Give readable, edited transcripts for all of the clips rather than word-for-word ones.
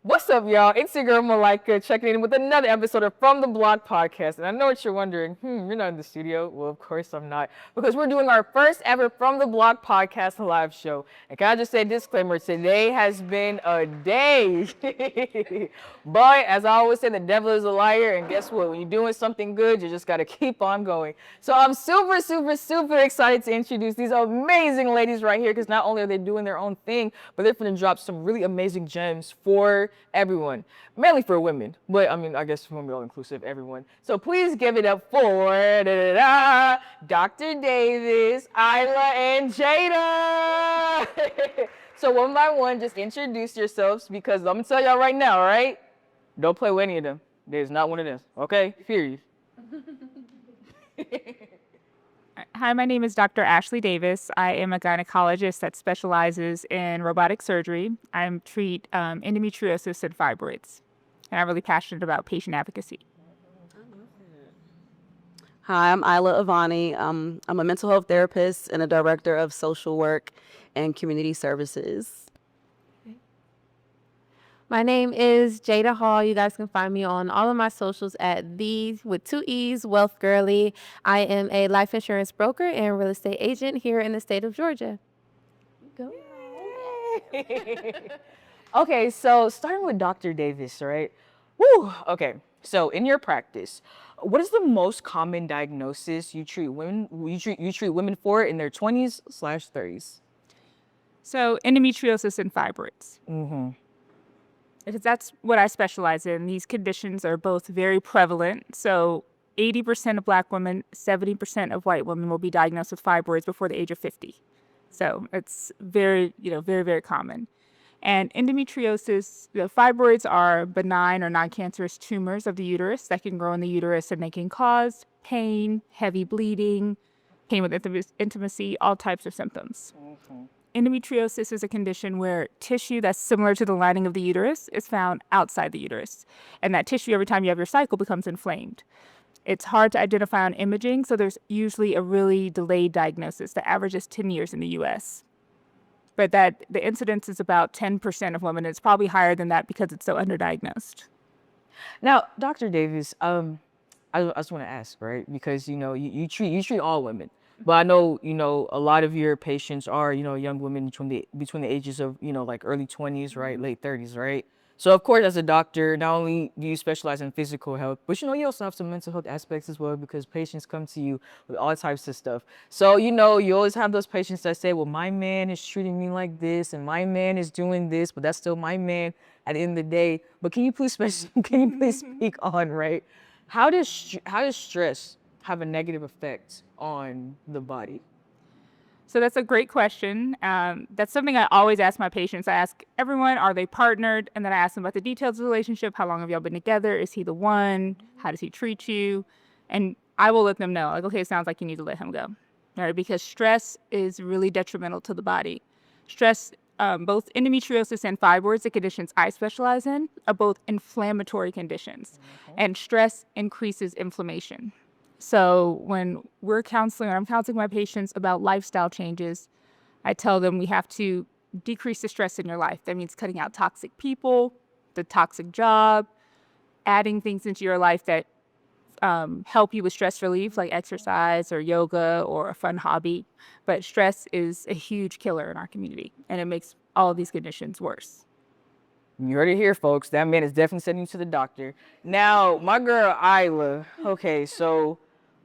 What's up, y'all? It's your girl Malika checking in with another episode of From the Block podcast. And I know what you're wondering. You're not in the studio. Well, of course I'm not. Because we're doing our first ever From the Block podcast live show. And can I just say disclaimer, today has been a day. But as I always say, the devil is a liar. And guess what? When you're doing something good, you just got to keep on going. So I'm super, super, super excited to introduce these amazing ladies right here. Because not only are they doing their own thing, but they're going to drop some really amazing gems for everyone, mainly for women, but I mean, I guess when we're all inclusive, everyone. So please give it up for Dr. Davis, Isla, and Jada. So one by one, just introduce yourselves because I'm gonna tell y'all right now, all right? Don't play with any of them. There's not one of them, okay? Period. Hi, my name is Dr. Ashley Davis. I am a gynecologist that specializes in robotic surgery. I treat endometriosis and fibroids, and I'm really passionate about patient advocacy. Hi, I'm Isla Avani. I'm a mental health therapist and a director of social work and community services. My name is Jada Hall. You guys can find me on all of my socials at the with two E's Wealth Girly. I am a life insurance broker and real estate agent here in the state of Georgia. Go. Okay, so starting with Dr. Davis, right? Woo. Okay, so in your practice, what is the most common diagnosis you treat women for in their 20s/30s? So, endometriosis and fibroids. Because that's what I specialize in. These conditions are both very prevalent. So, 80% of Black women, 70% of white women will be diagnosed with fibroids before the age of 50. So, it's very, very, very common. And endometriosis, the fibroids are benign or non-cancerous tumors of the uterus that can grow in the uterus, and they can cause pain, heavy bleeding, pain with intimacy, all types of symptoms. Endometriosis is a condition where tissue that's similar to the lining of the uterus is found outside the uterus. And that tissue, every time you have your cycle, becomes inflamed. It's hard to identify on imaging, so there's usually a really delayed diagnosis. The average is 10 years in the US. But that the incidence is about 10% of women. It's probably higher than that because it's so underdiagnosed. Now, Dr. Davis, I just want to ask, right? Because you treat all women, but I know a lot of your patients are young women between the ages of like early 20s, right, late 30s, right? So of course, as a doctor, not only do you specialize in physical health, but you also have some mental health aspects as well because patients come to you with all types of stuff. So you always have those patients that say, well, my man is treating me like this, and my man is doing this, but that's still my man at the end of the day. But can you please speak on, right? How does stress have a negative effect on the body? So that's a great question. That's something I always ask my patients. I ask everyone, are they partnered? And then I ask them about the details of the relationship. How long have y'all been together? Is he the one? How does he treat you? And I will let them know, like, okay, it sounds like you need to let him go. All right, because stress is really detrimental to the body. Stress, both endometriosis and fibroids, the conditions I specialize in, are both inflammatory conditions. And stress increases inflammation. So when we're counseling, or I'm counseling my patients about lifestyle changes, I tell them we have to decrease the stress in your life. That means cutting out toxic people, the toxic job, adding things into your life that help you with stress relief, like exercise or yoga or a fun hobby. But stress is a huge killer in our community, and it makes all of these conditions worse. You heard it here, folks. That man is definitely sending you to the doctor. Now, my girl Isla. Okay, so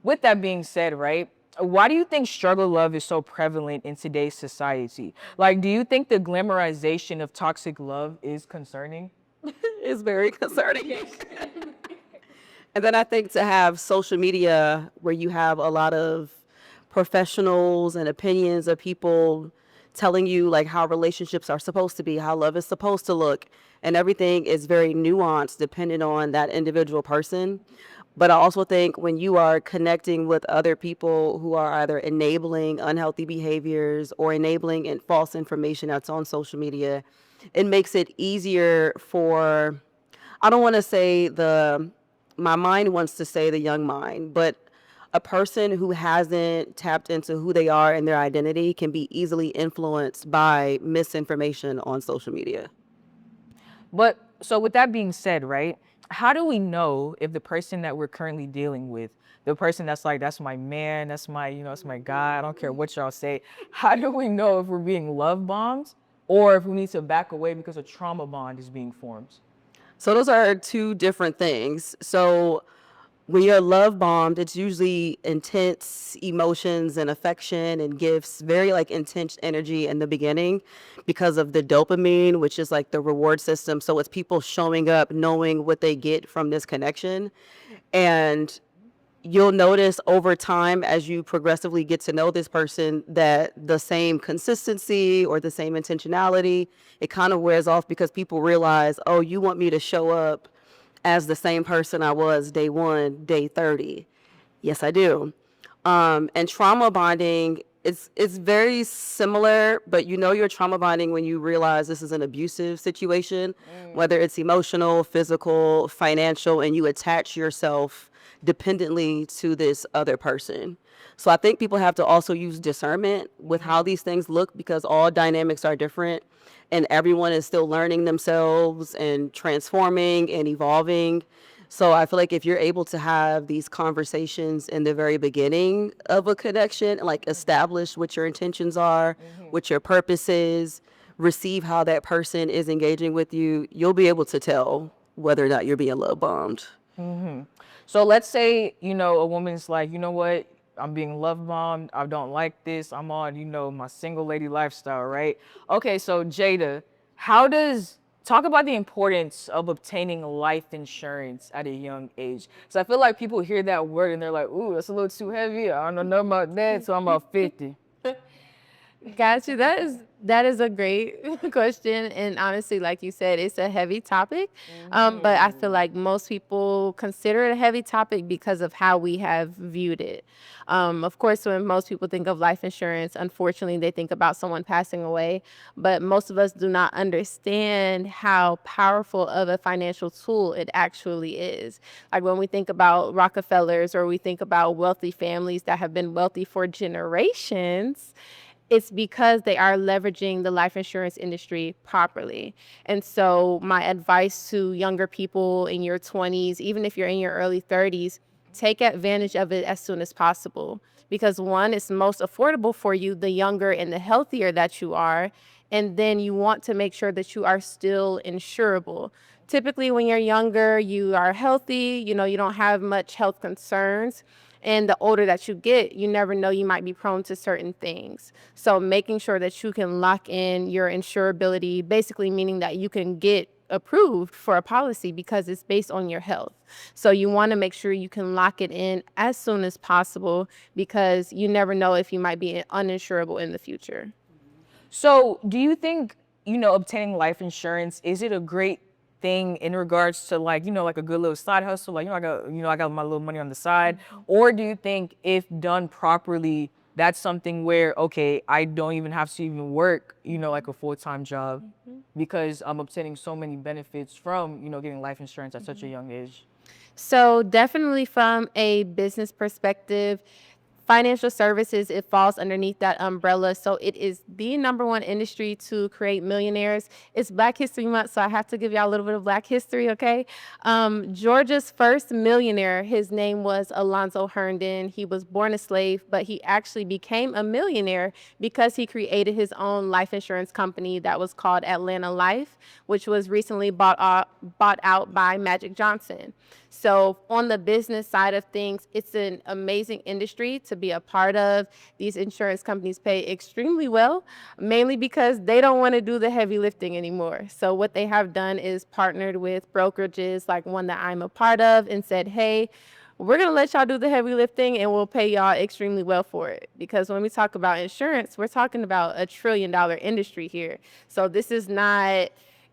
with that being said, right? Why do you think struggle love is so prevalent in today's society? Like, do you think the glamorization of toxic love is concerning? It's very concerning. And then I think to have social media where you have a lot of professionals and opinions of people telling you like how relationships are supposed to be, how love is supposed to look, and everything is very nuanced depending on that individual person. But I also think when you are connecting with other people who are either enabling unhealthy behaviors or enabling false information that's on social media, it makes it easier for, I don't want to say my mind wants to say the young mind, but a person who hasn't tapped into who they are and their identity can be easily influenced by misinformation on social media. But So with that being said, right, how do we know if the person that we're currently dealing with, the person that's like, that's my man, that's my, that's my guy, I don't care what y'all say, how do we know if we're being love bombed or if we need to back away because a trauma bond is being formed? So those are two different things. So when you're love bombed, it's usually intense emotions and affection and gifts, very like intense energy in the beginning because of the dopamine, which is like the reward system. So it's people showing up, knowing what they get from this connection. And you'll notice over time as you progressively get to know this person that the same consistency or the same intentionality, it kind of wears off because people realize, oh, you want me to show up as the same person I was day 1, day 30. Yes, I do. And trauma bonding, it's very similar, but you know you're trauma bonding when you realize this is an abusive situation, whether it's emotional, physical, financial, and you attach yourself dependently to this other person. So I think people have to also use discernment with how these things look because all dynamics are different and everyone is still learning themselves and transforming and evolving. So I feel like if you're able to have these conversations in the very beginning of a connection, like establish what your intentions are, what your purpose is, receive how that person is engaging with you, you'll be able to tell whether or not you're being love bombed. So let's say, a woman's like, you know what? I'm being love bombed. I don't like this. I'm on, my single lady lifestyle, right? Okay, so Jada, talk about the importance of obtaining life insurance at a young age. So I feel like people hear that word and they're like, ooh, that's a little too heavy. I don't know nothing about that, so I'm about 50. Got you. That is a great question, and honestly, like you said, it's a heavy topic. But I feel like most people consider it a heavy topic because of how we have viewed it. Of course, when most people think of life insurance, unfortunately, they think about someone passing away. But most of us do not understand how powerful of a financial tool it actually is. Like when we think about Rockefellers or we think about wealthy families that have been wealthy for generations, it's because they are leveraging the life insurance industry properly. And so my advice to younger people in your 20s, even if you're in your early 30s, take advantage of it as soon as possible. Because one, it's most affordable for you the younger and the healthier that you are. And then you want to make sure that you are still insurable. Typically, when you're younger, you are healthy, you don't have much health concerns. And the older that you get, you never know, you might be prone to certain things. So making sure that you can lock in your insurability, basically meaning that you can get approved for a policy because it's based on your health. So you want to make sure you can lock it in as soon as possible because you never know if you might be uninsurable in the future. So do you think, obtaining life insurance, is it a great thing in regards to like, like a good little side hustle? Like, I got my little money on the side. Or do you think if done properly, that's something where, okay, I don't even have to even work, like a full-time job because I'm obtaining so many benefits from, getting life insurance at such a young age? So definitely from a business perspective, financial services, it falls underneath that umbrella. So it is the number one industry to create millionaires. It's Black History Month, so I have to give y'all a little bit of Black history, okay? Georgia's first millionaire, his name was Alonzo Herndon. He was born a slave, but he actually became a millionaire because he created his own life insurance company that was called Atlanta Life, which was recently bought out by Magic Johnson. So on the business side of things, it's an amazing industry to be a part of. These insurance companies pay extremely well, mainly because they don't want to do the heavy lifting anymore. So what they have done is partnered with brokerages like one that I'm a part of and said, hey, we're going to let y'all do the heavy lifting and we'll pay y'all extremely well for it. Because when we talk about insurance, we're talking about $1 trillion industry here. So this is not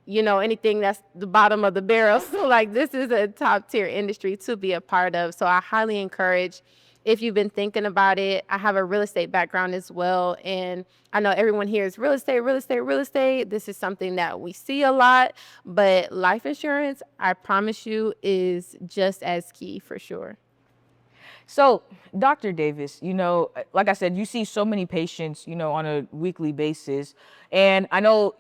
anything that's the bottom of the barrel. So like this is a top tier industry to be a part of. So I highly encourage, if you've been thinking about it. I have a real estate background as well. And I know everyone here is real estate, real estate, real estate. This is something that we see a lot, but life insurance, I promise you, is just as key for sure. So, Dr. Davis, like I said, you see so many patients, on a weekly basis. And I know,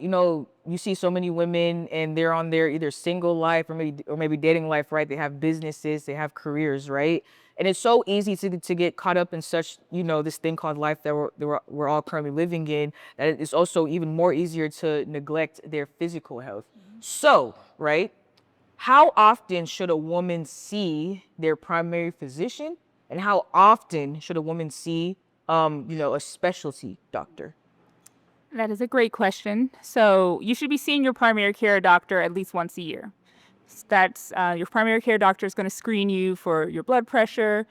you see so many women and they're on their either single life or maybe dating life, right? They have businesses, they have careers, right? And it's so easy to get caught up in such, this thing called life that we're all currently living in, that it's also even more easier to neglect their physical health. So, right? How often should a woman see their primary physician, and how often should a woman see, a specialty doctor? That is a great question. So you should be seeing your primary care doctor at least once a year. That's your primary care doctor is going to screen you for your blood pressure.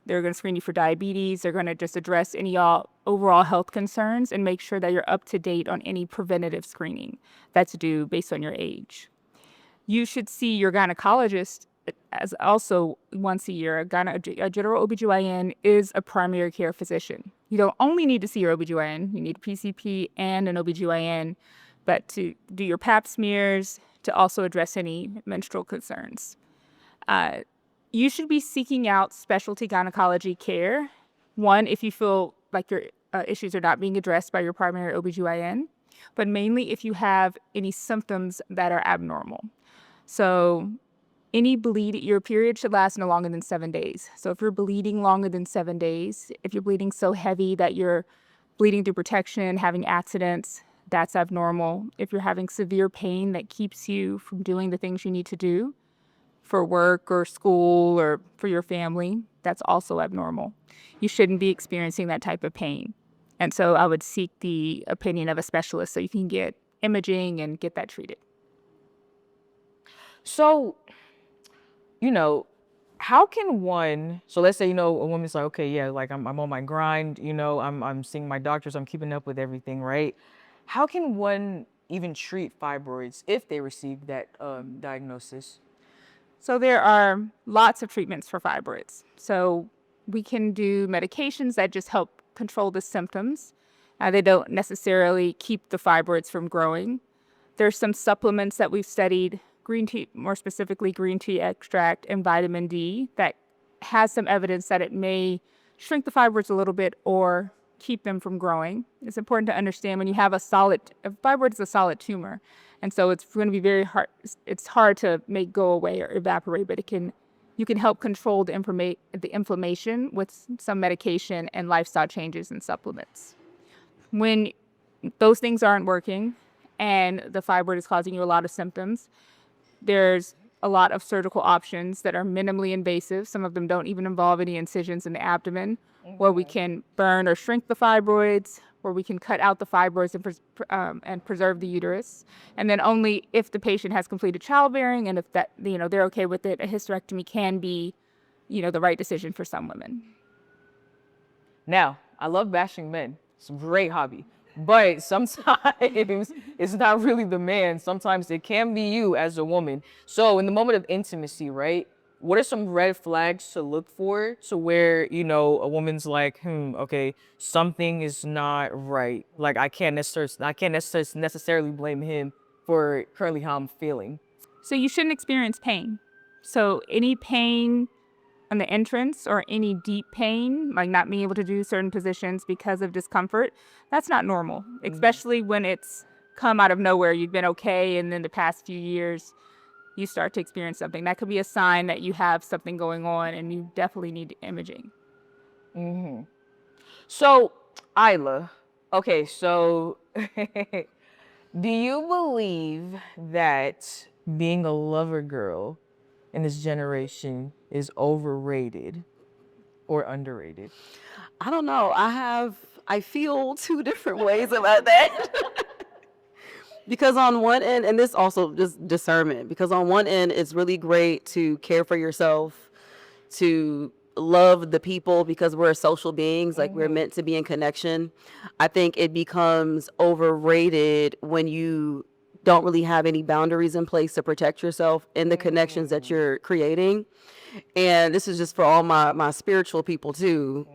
They're going to screen you for diabetes. They're going to just address any overall health concerns and make sure that you're up to date on any preventative screening that's due based on your age. You should see your gynecologist as also once a year. A general OBGYN is a primary care physician. You don't only need to see your OBGYN, you need a PCP and an OBGYN, but to do your pap smears, to also address any menstrual concerns. You should be seeking out specialty gynecology care. One, if you feel like your issues are not being addressed by your primary OBGYN, but mainly if you have any symptoms that are abnormal. So your period should last no longer than 7 days. So if you're bleeding longer than 7 days, if you're bleeding so heavy that you're bleeding through protection, having accidents, that's abnormal. If you're having severe pain that keeps you from doing the things you need to do for work or school or for your family, that's also abnormal. You shouldn't be experiencing that type of pain. And so I would seek the opinion of a specialist so you can get imaging and get that treated. So, how can one, so let's say, a woman's like, okay, yeah, like I'm on my grind, I'm seeing my doctors, I'm keeping up with everything, right? How can one even treat fibroids if they receive that diagnosis? So there are lots of treatments for fibroids. So we can do medications that just help control the symptoms. They don't necessarily keep the fibroids from growing. There's some supplements that we've studied, green tea, more specifically green tea extract and vitamin D, that has some evidence that it may shrink the fibroids a little bit or keep them from growing. It's important to understand when you have a fibroid is a solid tumor. And so it's going to be very hard. It's hard to make go away or evaporate, but you can help control the inflammation with some medication and lifestyle changes and supplements. When those things aren't working and the fibroid is causing you a lot of symptoms, there's a lot of surgical options that are minimally invasive. Some of them don't even involve any incisions in the abdomen, where we can burn or shrink the fibroids, where we can cut out the fibroids and preserve the uterus. And then only if the patient has completed childbearing and if that, they're okay with it, a hysterectomy can be, the right decision for some women. Now, I love bashing men. It's a great hobby. But sometimes it's not really the man. Sometimes it can be you as a woman. So in the moment of intimacy, right? What are some red flags to look for to where, a woman's like, okay, something is not right. Like I can't necessarily blame him for currently how I'm feeling. So you shouldn't experience pain. So any pain on the entrance or any deep pain, like not being able to do certain positions because of discomfort, that's not normal, especially when it's come out of nowhere. You've been okay, and then the past few years, you start to experience something. That could be a sign that you have something going on, and you definitely need imaging. Mm-hmm. So, Isla, okay, so do you believe that being a lover girl in this generation is overrated or underrated? I don't know. I feel two different ways about that. Because on one end, and this also just discernment, because on one end, it's really great to care for yourself, to love the people because we're social beings, like we're meant to be in connection. I think it becomes overrated when you don't really have any boundaries in place to protect yourself in the connections that you're creating. And this is just for all my spiritual people too.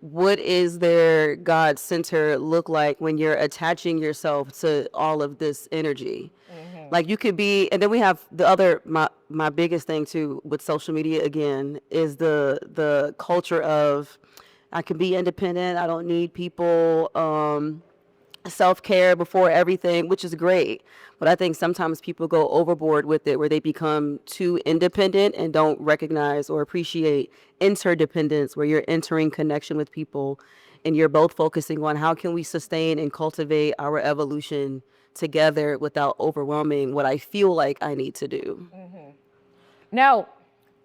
What is their God center look like when you're attaching yourself to all of this energy? Like you could be, and then we have the other, my biggest thing too with social media again is the culture of I can be independent. I don't need people. Self-care before everything, which is great. But I think sometimes people go overboard with it where they become too independent and don't recognize or appreciate interdependence, where you're entering connection with people and you're both focusing on how can we sustain and cultivate our evolution together without overwhelming what I feel like I need to do. Now,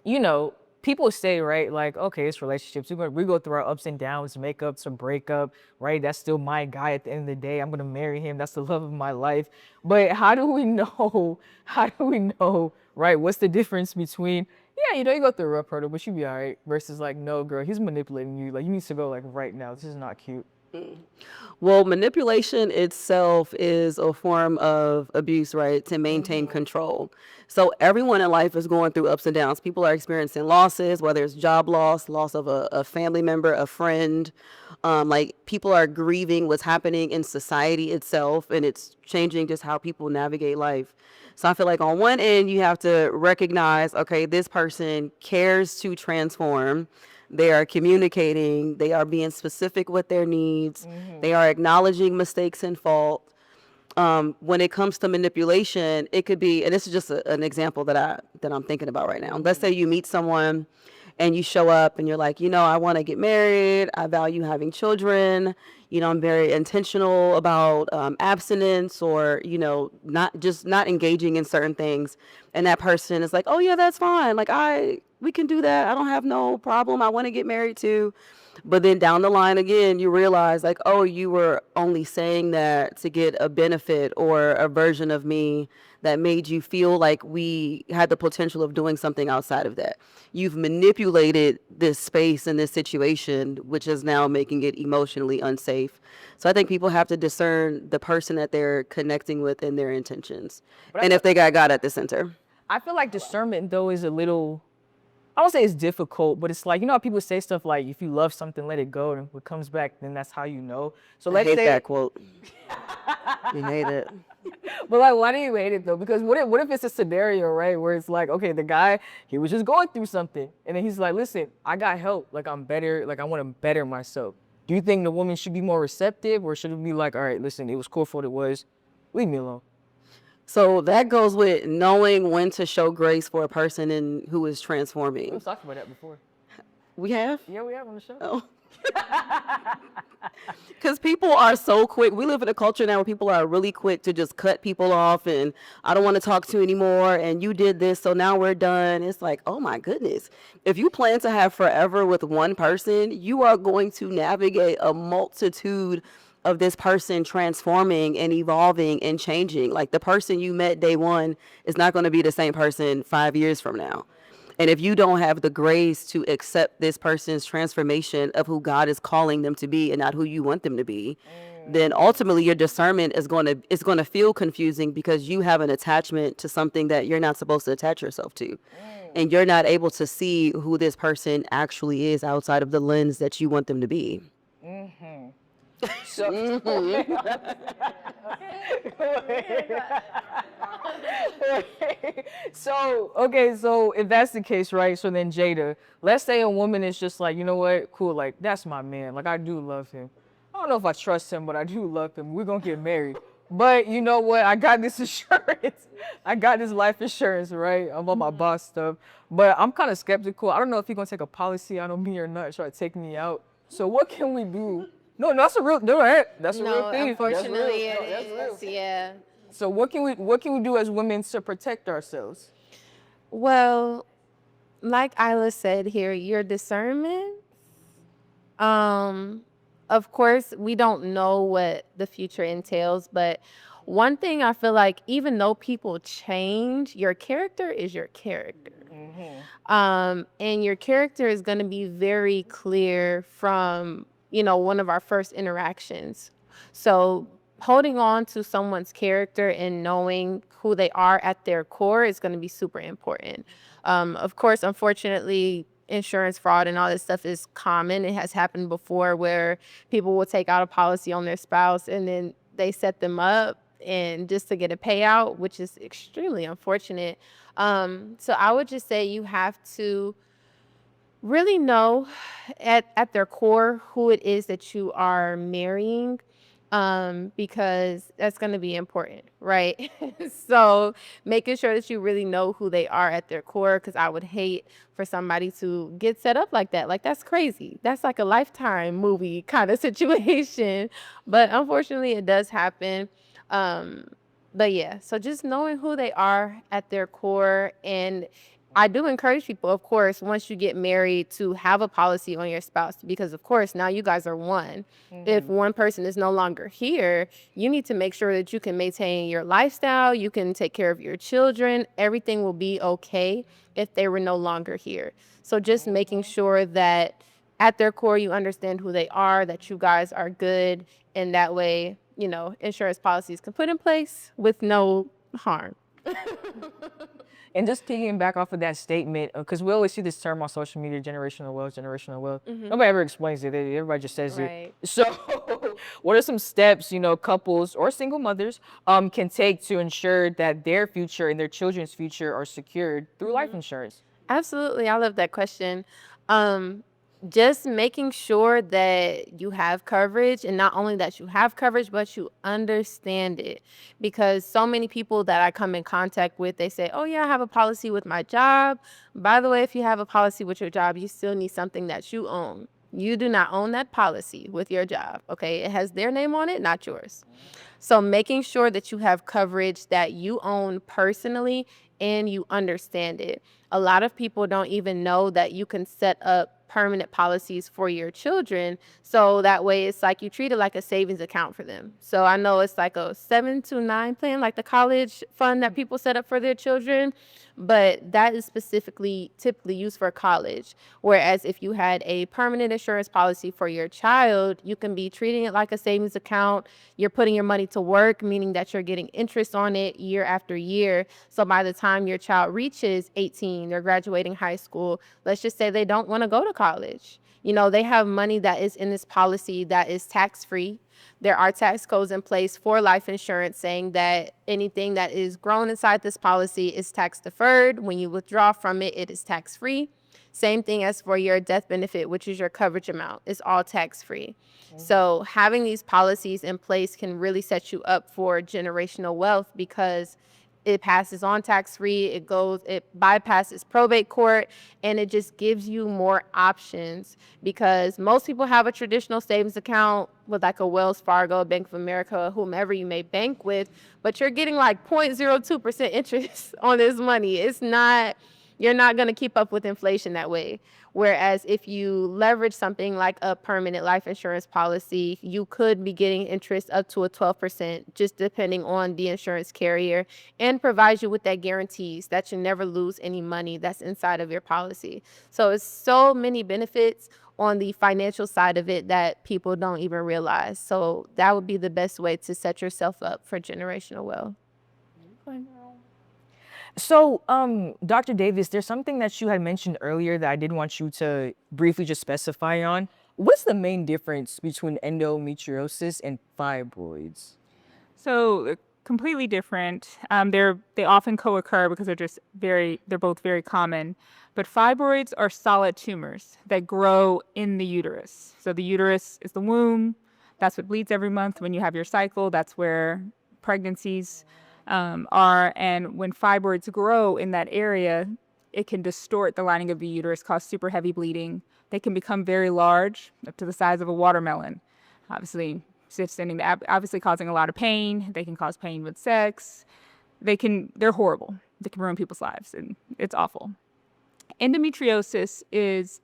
you know, people say, right, like, okay, it's relationships. We go through our ups and downs, makeups, some breakup, right? That's still my guy at the end of the day. I'm gonna marry him. That's the love of my life. But how do we know? How do we know, right? What's the difference between, yeah, you know, you go through a rough hurdle, but you be all right, versus like, no, girl, he's manipulating you. Like, you need to go like right now. This is not cute. Well, manipulation itself is a form of abuse, right? To maintain control. So everyone in life is going through ups and downs. People are experiencing losses, whether it's job loss, loss of a family member, a friend. Like people are grieving what's happening in society itself, and it's changing just how people navigate life. So I feel like on one end, you have to recognize, okay, this person cares to transform. They are communicating. They are being specific with their needs. They are acknowledging mistakes and fault. When it comes to manipulation, it could be, and this is just an example that I'm thinking about right now. Let's say you meet someone and you show up and you're like, you know, I want to get married. I value having children. You know, I'm very intentional about abstinence or, you know, not engaging in certain things. And that person is like, oh yeah, that's fine. Like we can do that. I don't have no problem. I want to get married too. But then down the line again, you realize like, oh, you were only saying that to get a benefit or a version of me that made you feel like we had the potential of doing something outside of that. You've manipulated this space and this situation, which is now making it emotionally unsafe. So I think people have to discern the person that they're connecting with and their intentions. And if they got God at the center. I feel like discernment though is a little, I don't say it's difficult, but it's like, you know how people say stuff like, if you love something, let it go, and what comes back, then that's how you know. So I let's hate say that quote. You hate it. But like, why do you hate it though? Because what if it's a scenario, right, where it's like, okay, the guy, he was just going through something, and then he's like, listen, I got help, like I'm better, like I want to better myself. Do you think the woman should be more receptive, or should it be like, all right, listen, it was cool for what it was, leave me alone? So that goes with knowing when to show grace for a person who is transforming. We've talked about that before. We have? Yeah, we have on the show. Oh. Because people are so quick. We live in a culture now where people are really quick to just cut people off and I don't want to talk to you anymore. And you did this, so now we're done. It's like, oh my goodness. If you plan to have forever with one person, you are going to navigate a multitude of this person transforming and evolving and changing. Like the person you met day one is not going to be the same person 5 years from now. And if you don't have the grace to accept this person's transformation of who God is calling them to be and not who you want them to be, then ultimately your discernment is going to feel confusing because you have an attachment to something that you're not supposed to attach yourself to. And you're not able to see who this person actually is outside of the lens that you want them to be. So, so if that's the case, right? So then Jada, let's say a woman is just like, you know what, cool, like that's my man. Like I do love him. I don't know if I trust him, but I do love him. We're gonna get married. But you know what? I got this insurance. I got this life insurance, right? I'm on my boss stuff. But I'm kind of skeptical. I don't know if he's gonna take a policy out on me or not, try to take me out. So what can we do? No, that's a real. No, that's a real thing. Unfortunately, That's real. it is. Yeah. So what can we do as women to protect ourselves? Well, like Isla said here, your discernment. Of course, we don't know what the future entails, but one thing I feel like, even though people change, your character is your character. And your character is going to be very clear from, one of our first interactions. So holding on to someone's character and knowing who they are at their core is going to be super important. Of course, unfortunately, insurance fraud and all this stuff is common. It has happened before where people will take out a policy on their spouse and then they set them up and just to get a payout, which is extremely unfortunate. So I would just say you have to really know at their core who it is that you are marrying, because that's going to be important, right? So making sure that you really know who they are at their core, because I would hate for somebody to get set up like that. Like, that's crazy. That's like a Lifetime movie kind of situation. But unfortunately, it does happen. Um, but yeah, so just knowing who they are at their core. And I do encourage people, of course, once you get married, to have a policy on your spouse, because, of course, now you guys are one. If one person is no longer here, you need to make sure that you can maintain your lifestyle, you can take care of your children. Everything will be okay if they were no longer here. So just making sure that at their core, you understand who they are, that you guys are good, and that way, insurance policies can put in place with no harm. And just piggying back off of that statement, because we always see this term on social media, generational wealth, generational wealth. Nobody ever explains it. Everybody just says Right. it. So what are some steps, couples or single mothers can take to ensure that their future and their children's future are secured through life insurance? Absolutely. I love that question. Just making sure that you have coverage, and not only that you have coverage, but you understand it. Because so many people that I come in contact with, they say, oh, yeah, I have a policy with my job. By the way, if you have a policy with your job, you still need something that you own. You do not own that policy with your job. Okay. It has their name on it, not yours. So making sure that you have coverage that you own personally and you understand it. A lot of people don't even know that you can set up permanent policies for your children. So that way it's like you treat it like a savings account for them. So I know it's like a 7-9 plan, like the college fund that people set up for their children, but that is specifically typically used for college. Whereas if you had a permanent insurance policy for your child, you can be treating it like a savings account. You're putting your money to work, meaning that you're getting interest on it year after year. So by the time your child reaches 18, they're graduating high school, let's just say they don't want to go to college. They have money that is in this policy that is tax-free. There are tax codes in place for life insurance saying that anything that is grown inside this policy is tax deferred. When you withdraw from it, it is tax-free. Same thing as for your death benefit, which is your coverage amount. It's all tax-free. So having these policies in place can really set you up for generational wealth, because it passes on tax-free, it bypasses probate court, and it just gives you more options, because most people have a traditional savings account with like a Wells Fargo, Bank of America, whomever you may bank with, but you're getting like 0.02% interest on this money. You're not going to keep up with inflation that way. Whereas if you leverage something like a permanent life insurance policy, you could be getting interest up to a 12%, just depending on the insurance carrier, and provides you with that guarantees that you never lose any money that's inside of your policy. So it's so many benefits on the financial side of it that people don't even realize. So that would be the best way to set yourself up for generational wealth. So, Dr. Davis, there's something that you had mentioned earlier that I did want you to briefly just specify on. What's the main difference between endometriosis and fibroids? So completely different. They often co-occur because they're both very common. But fibroids are solid tumors that grow in the uterus. So the uterus is the womb. That's what bleeds every month when you have your cycle. That's where pregnancies are. And when fibroids grow in that area, it can distort the lining of the uterus, cause super heavy bleeding. They can become very large, up to the size of a watermelon. Obviously causing a lot of pain. They can cause pain with sex. They're horrible. They can ruin people's lives, and it's awful. Endometriosis is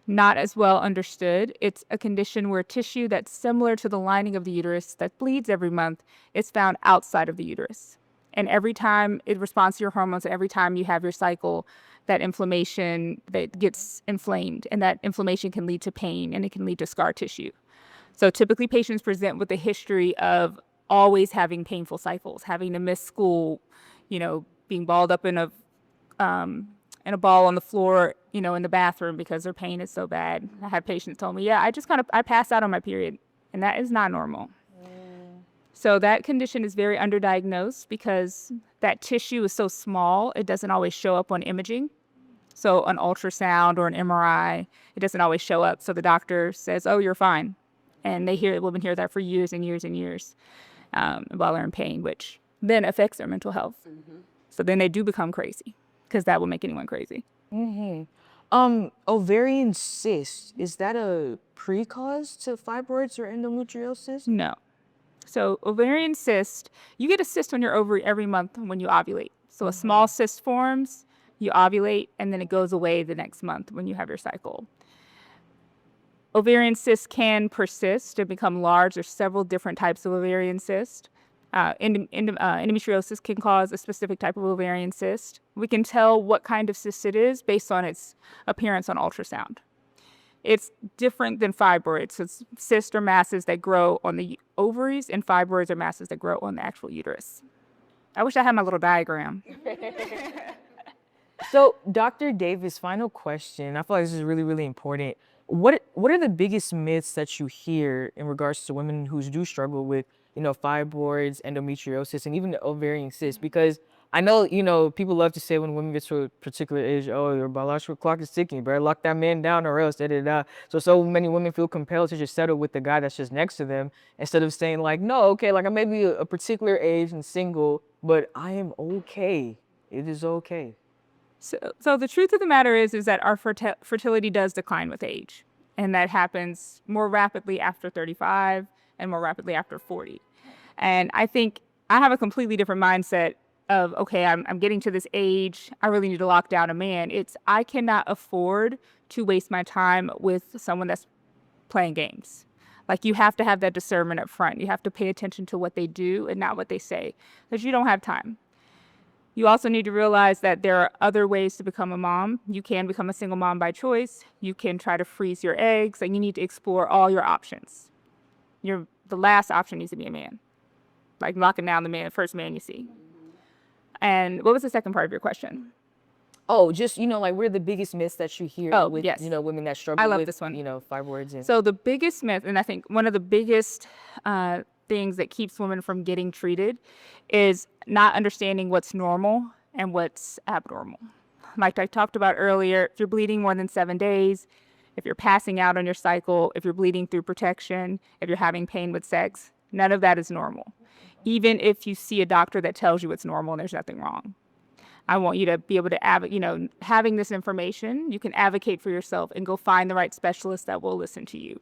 not as well understood. It's a condition where tissue that's similar to the lining of the uterus that bleeds every month is found outside of the uterus. And every time it responds to your hormones, every time you have your cycle, that inflammation that gets inflamed, and that inflammation can lead to pain, and it can lead to scar tissue. So typically patients present with a history of always having painful cycles, having to miss school, being balled up in a ball on the floor, in the bathroom because their pain is so bad. I had patients tell me, yeah, I pass out on my period, and that is not normal. So that condition is very underdiagnosed because that tissue is so small, it doesn't always show up on imaging. So an ultrasound or an MRI, it doesn't always show up. So the doctor says, "Oh, you're fine," and women hear that for years and years and years while they're in pain, which then affects their mental health. So then they do become crazy because that will make anyone crazy. Ovarian cyst, is that a pre-cause to fibroids or endometriosis? No. So ovarian cyst, you get a cyst on your ovary every month when you ovulate. So a small cyst forms, you ovulate, and then it goes away the next month when you have your cycle. Ovarian cysts can persist and become large. There's several different types of ovarian cyst. Endometriosis can cause a specific type of ovarian cyst. We can tell what kind of cyst it is based on its appearance on ultrasound. It's different than fibroids. So it's cysts or masses that grow on the ovaries, and fibroids are masses that grow on the actual uterus. I wish I had my little diagram. So, Dr. Davis, final question. I feel like this is really, really important. What are the biggest myths that you hear in regards to women who do struggle with, fibroids, endometriosis, and even the ovarian cyst? Because I know, people love to say when women get to a particular age, oh, your biological clock is ticking, you better lock that man down or else, da da da. So many women feel compelled to just settle with the guy that's just next to them instead of saying like, no, okay, like I may be a particular age and single, but I am okay. It is okay. So the truth of the matter is that our fertility does decline with age, and that happens more rapidly after 35 and more rapidly after 40. And I think I have a completely different mindset of, okay, I'm getting to this age, I really need to lock down a man. I cannot afford to waste my time with someone that's playing games. Like, you have to have that discernment up front. You have to pay attention to what they do and not what they say, because you don't have time. You also need to realize that there are other ways to become a mom. You can become a single mom by choice. You can try to freeze your eggs, and you need to explore all your options. The last option needs to be a man, like locking down the first man you see. And what was the second part of your question? Oh, just, like, what are the biggest myths that you hear with, yes. Women that struggle I love with, this one. fibroids? And So the biggest myth, and I think one of the biggest things that keeps women from getting treated is not understanding what's normal and what's abnormal. Like I talked about earlier, if you're bleeding more than 7 days, if you're passing out on your cycle, if you're bleeding through protection, if you're having pain with sex, none of that is normal. Even if you see a doctor that tells you it's normal and there's nothing wrong. I want you to be able to, having this information, you can advocate for yourself and go find the right specialist that will listen to you.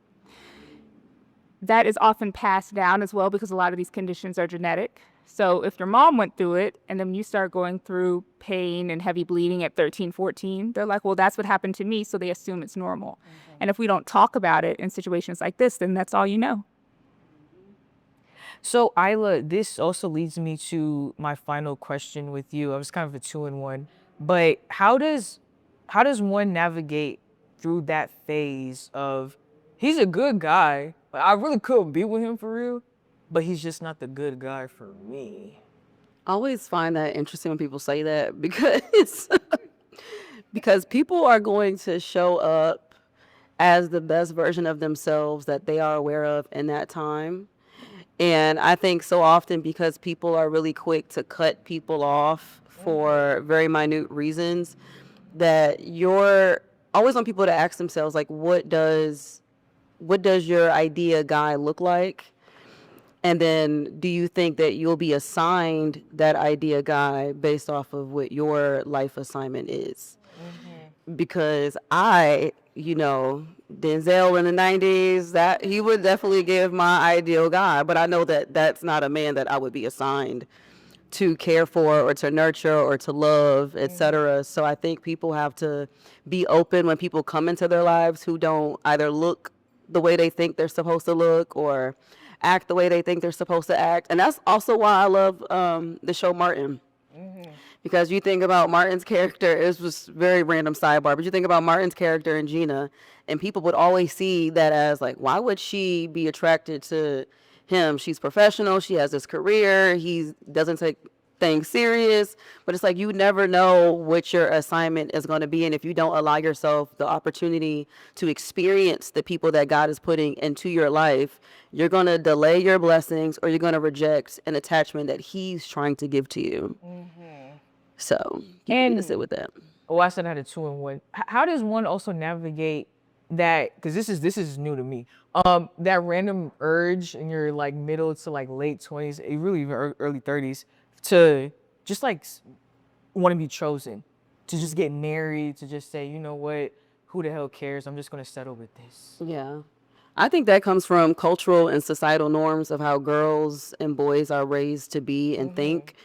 That is often passed down as well because a lot of these conditions are genetic. So if your mom went through it and then you start going through pain and heavy bleeding at 13, 14, they're like, well, that's what happened to me, so they assume it's normal. And if we don't talk about it in situations like this, then that's all you know. So, Isla, this also leads me to my final question with you. I was kind of a 2-in-1, but how does one navigate through that phase of he's a good guy, but I really couldn't be with him for real, but he's just not the good guy for me? I always find that interesting when people say that because people are going to show up as the best version of themselves that they are aware of in that time. And I think so often because people are really quick to cut people off for very minute reasons, that you're always want people to ask themselves, like, what does your idea guy look like? And then do you think that you'll be assigned that idea guy based off of what your life assignment is? Because Denzel in the 90s, that he would definitely give my ideal guy, but I know that that's not a man that I would be assigned to care for or to nurture or to love, etc. So I think people have to be open when people come into their lives who don't either look the way they think they're supposed to look or act the way they think they're supposed to act. And that's also why I love the show Martin. Because you think about Martin's character, it was very random sidebar, but you think about Martin's character and Gina, and people would always see that as like, why would she be attracted to him? She's professional, she has this career, he doesn't take things serious, but it's like you never know what your assignment is going to be. And if you don't allow yourself the opportunity to experience the people that God is putting into your life, you're going to delay your blessings, or you're going to reject an attachment that He's trying to give to you. So you need to sit with that. Oh, I said I had a 2 and 1. How does one also navigate that? Because this is new to me. That random urge in your like middle to like late 20s, really even early 30s, to just like want to be chosen, to just get married, to just say, you know what, who the hell cares? I'm just gonna settle with this. Yeah. I think that comes from cultural and societal norms of how girls and boys are raised to be and think.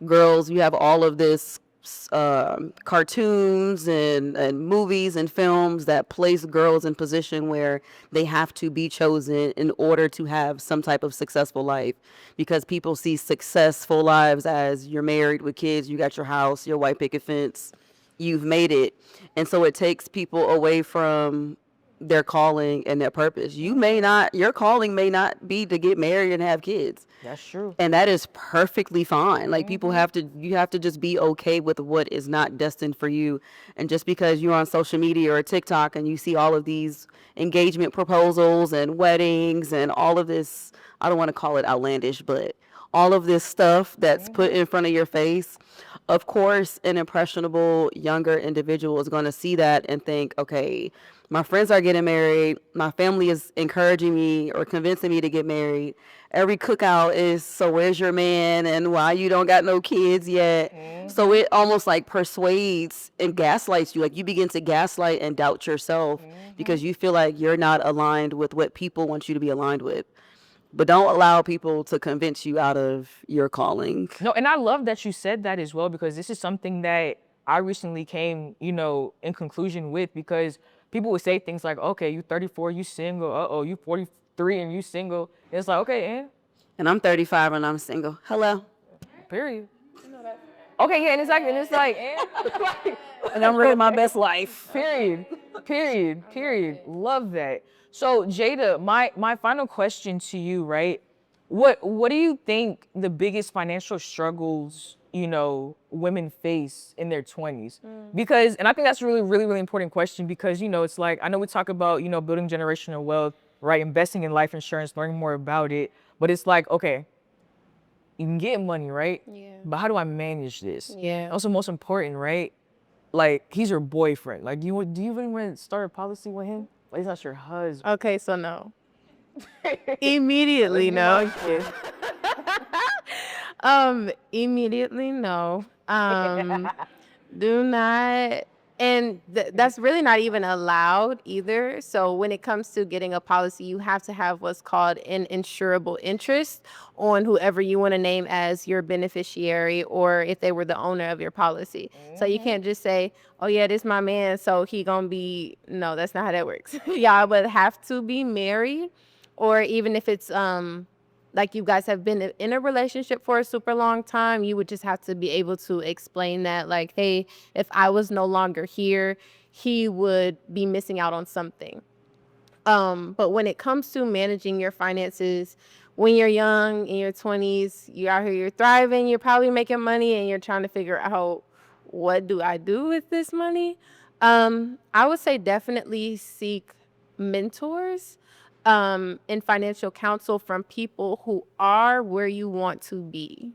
Girls, you have all of this cartoons and movies and films that place girls in position where they have to be chosen in order to have some type of successful life, because people see successful lives as you're married with kids, you got your house, your white picket fence, you've made it. And so it takes people away from their calling and their purpose. Your calling may not be to get married and have kids. That's true. And that is perfectly fine. Like you have to just be okay with what is not destined for you. And just because you're on social media or TikTok and you see all of these engagement proposals and weddings and all of this, I don't want to call it outlandish, but all of this stuff that's put in front of your face, of course, an impressionable younger individual is going to see that and think, okay, my friends are getting married. My family is encouraging me or convincing me to get married. Every cookout is, so where's your man and why you don't got no kids yet? So it almost like persuades and gaslights you. Like you begin to gaslight and doubt yourself because you feel like you're not aligned with what people want you to be aligned with. But don't allow people to convince you out of your calling. No, and I love that you said that as well, because this is something that I recently came, in conclusion with, because people would say things like, okay, you 34, you single. Uh-oh, you 43 and you single. And it's like, okay, And I'm 35 and I'm single. Hello. period. Okay, yeah, and it's like, And I'm living my best life. period. Love that. So Jada, my final question to you, right? What do you think the biggest financial struggles, women face in their 20s? Because, and I think that's a really, really, really important question, because, it's like, I know we talk about, building generational wealth, right? Investing in life insurance, learning more about it. But it's like, okay, you can get money, right? Yeah. But how do I manage this? Yeah. Also, most important, right? Like, he's your boyfriend. Like, do you really want to start a policy with him? Like, he's not your husband. Okay, so no. Immediately, no. Immediately, no. Do not, and that's really not even allowed either. So when it comes to getting a policy, you have to have what's called an insurable interest on whoever you want to name as your beneficiary, or if they were the owner of your policy. So you can't just say, oh yeah, this my man, so he gonna be, no, that's not how that works. Y'all would have to be married, or even if it's like you guys have been in a relationship for a super long time, you would just have to be able to explain that, like, hey, if I was no longer here, he would be missing out on something. But when it comes to managing your finances, when you're young, in your 20s, you're out here, you're thriving, you're probably making money, and you're trying to figure out, what do I do with this money? I would say definitely seek mentors and financial counsel from people who are where you want to be.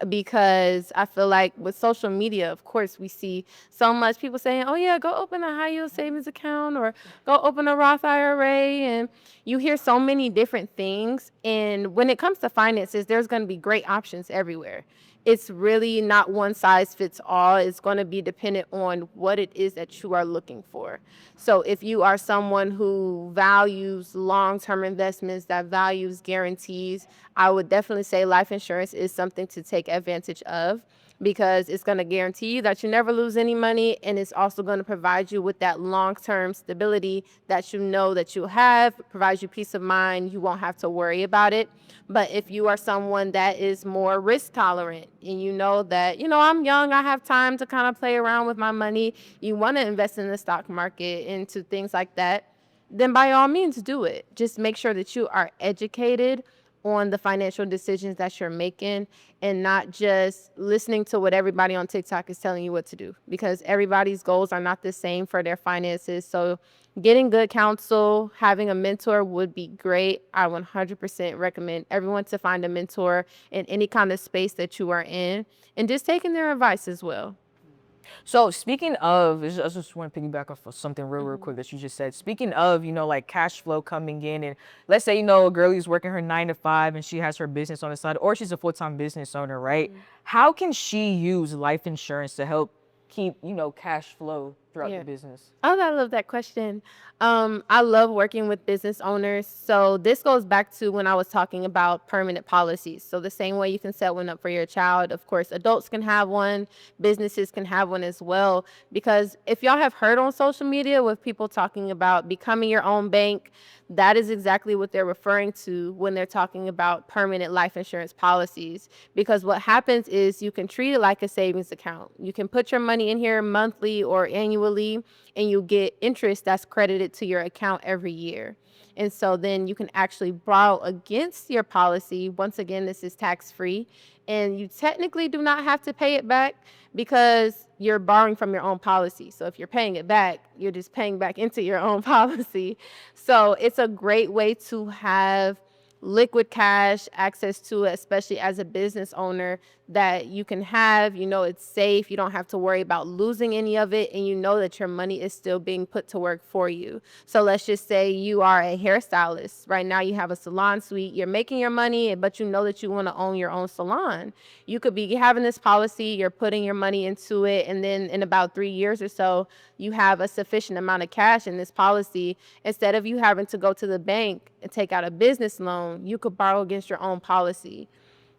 Because I feel like with social media, of course, we see so much people saying, oh yeah, go open a high yield savings account or go open a Roth IRA. And you hear so many different things. And when it comes to finances, there's going to be great options everywhere. It's really not one size fits all. It's going to be dependent on what it is that you are looking for. So if you are someone who values long-term investments, that values guarantees, I would definitely say life insurance is something to take advantage of, because it's going to guarantee you that you never lose any money, and it's also going to provide you with that long-term stability that you know that you have, provides you peace of mind. You won't have to worry about it. But if you are someone that is more risk tolerant, and you know that, I'm young, I have time to kind of play around with my money, you want to invest in the stock market, into things like that, then by all means do it. Just make sure that you are educated on the financial decisions that you're making and not just listening to what everybody on TikTok is telling you what to do, because everybody's goals are not the same for their finances. So getting good counsel, having a mentor would be great. I 100% recommend everyone to find a mentor in any kind of space that you are in and just taking their advice as well. So speaking of, I just want to piggyback off of something real quick that you just said. Speaking of, like cash flow coming in, and let's say, a girlie's working her 9 to 5 and she has her business on the side, or she's a full-time business owner, right? How can she use life insurance to help keep, cash flow throughout Yeah. the business? Oh, I love that question. I love working with business owners. So this goes back to when I was talking about permanent policies. So the same way you can set one up for your child, of course, adults can have one, businesses can have one as well. Because if y'all have heard on social media with people talking about becoming your own bank, that is exactly what they're referring to when they're talking about permanent life insurance policies. Because what happens is you can treat it like a savings account. You can put your money in here monthly or annually, and you get interest that's credited to your account every year. And so then you can actually borrow against your policy. Once again, this is tax free, and you technically do not have to pay it back because you're borrowing from your own policy. So if you're paying it back, you're just paying back into your own policy. So it's a great way to have liquid cash access to it, especially as a business owner, that you can have. It's safe. You don't have to worry about losing any of it, and you know that your money is still being put to work for you. So let's just say you are a hairstylist. Right now you have a salon suite. You're making your money, but you know that you want to own your own salon. You could be having this policy, you're putting your money into it, and then in about 3 years or so, you have a sufficient amount of cash in this policy. Instead of you having to go to the bank and take out a business loan, you could borrow against your own policy.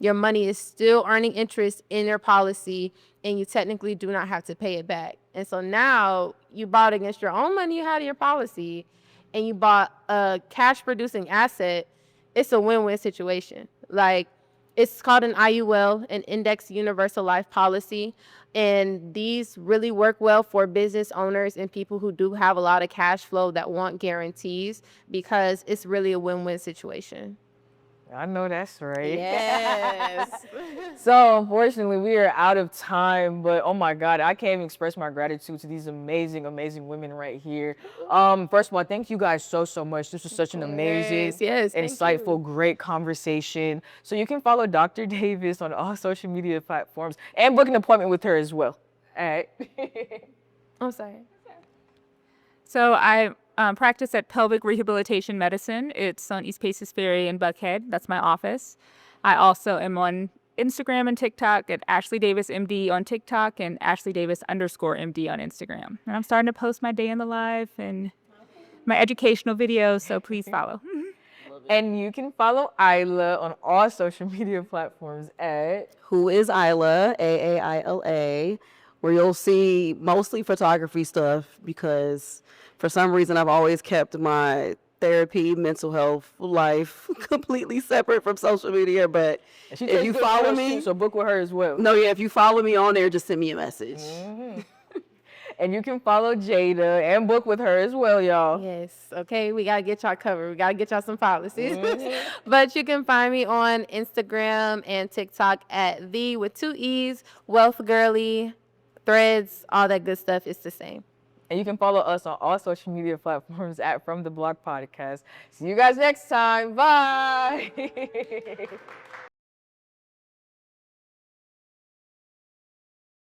Your money is still earning interest in your policy, and you technically do not have to pay it back. And so now you borrowed against your own money you had in your policy, and you bought a cash producing asset. It's a win-win situation. Like, it's called an IUL, an Index Universal Life Policy. And these really work well for business owners and people who do have a lot of cash flow that want guarantees, because it's really a win-win situation. I know that's right. Yes. So unfortunately, we are out of time, but oh my God, I can't even express my gratitude to these amazing, amazing women right here. First of all, thank you guys so much. This was such an amazing, Yes, thank insightful, you. great conversation. So you can follow Dr. Davis on all social media platforms and book an appointment with her as well. All right. I'm sorry. So I practice at Pelvic Rehabilitation Medicine. It's on East Paces Ferry in Buckhead. That's my office. I also am on Instagram and TikTok at Ashley Davis MD on TikTok and Ashley Davis _MD on Instagram. And I'm starting to post my day in the life and my educational videos, so please follow. And you can follow Isla on all social media platforms at Who is Isla, AAILA, where you'll see mostly photography stuff, because for some reason I've always kept my therapy, mental health life completely separate from social media. But she if takes you good follow photos me, too, so book with her as well. no, yeah, if you follow me on there, just send me a message. And you can follow Jada and book with her as well, y'all. Yes. Okay. We got to get y'all covered. We got to get y'all some policies. But you can find me on Instagram and TikTok at the with 2 E's, Wealth Girly, Threads, all that good stuff is the same. And you can follow us on all social media platforms at From the Block Podcast. See you guys next time. Bye.